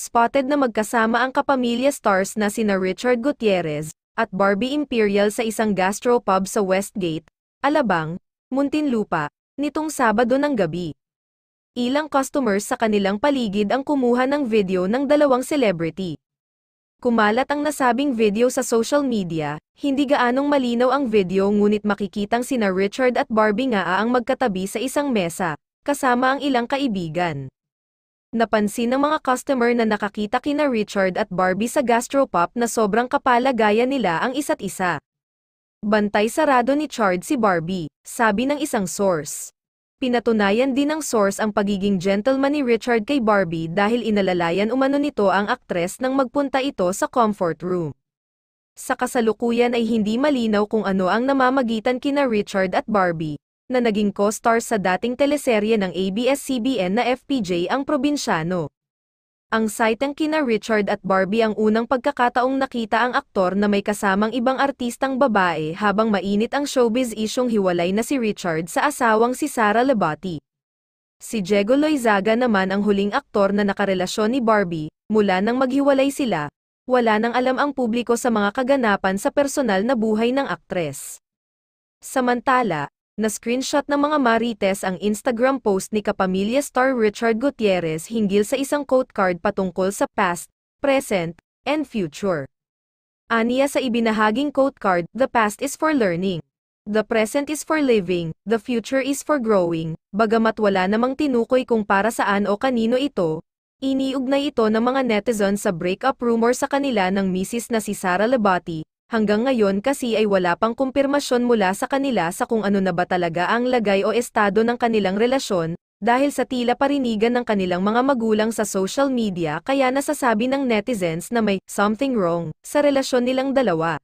spotted na magkasama ang kapamilya stars na sina Richard Gutierrez at Barbie Imperial sa isang gastropub sa Westgate, Alabang, Muntinlupa, nitong Sabado ng gabi. Ilang customers sa kanilang paligid ang kumuha ng video ng dalawang celebrity. Kumalat ang nasabing video sa social media, hindi gaanong malinaw ang video ngunit makikitang sina Richard at Barbie nga ang magkatabi sa isang mesa, kasama ang ilang kaibigan. Napansin ng mga customer na nakakita kina Richard at Barbie sa gastropub na sobrang kapalagayan nila ang isa't isa. Bantay sarado ni Chard si Barbie, sabi ng isang source. Pinatunayan din ng source ang pagiging gentleman ni Richard kay Barbie dahil inalalayan umano nito ang aktres nang magpunta ito sa comfort room. Sa kasalukuyan ay hindi malinaw kung ano ang namamagitan kina Richard at Barbie, na naging co-stars sa dating teleserye ng ABS-CBN na FPJ ang Probinsyano. Ang siteng kina Richard at Barbie ang unang pagkakataong nakita ang aktor na may kasamang ibang artistang babae habang mainit ang showbiz isyong hiwalay na si Richard sa asawang si Sara Lebati. Si Diego Loizaga naman ang huling aktor na nakarelasyon ni Barbie, mula nang maghiwalay sila, wala nang alam ang publiko sa mga kaganapan sa personal na buhay ng aktres. Samantala, na-screenshot ng mga marites ang Instagram post ni kapamilya star Richard Gutierrez hinggil sa isang quote card patungkol sa past, present, and future. Aniya sa ibinahaging quote card, "The past is for learning. The present is for living, the future is for growing." Bagamat wala namang tinukoy kung para saan o kanino ito, iniugnay ito ng mga netizens sa breakup rumor sa kanila ng misis na si Sara Lebati. Hanggang ngayon kasi ay wala pang kumpirmasyon mula sa kanila sa kung ano na ba talaga ang lagay o estado ng kanilang relasyon, dahil sa tila parinigan ng kanilang mga magulang sa social media kaya nasasabi ng netizens na may something wrong sa relasyon nilang dalawa.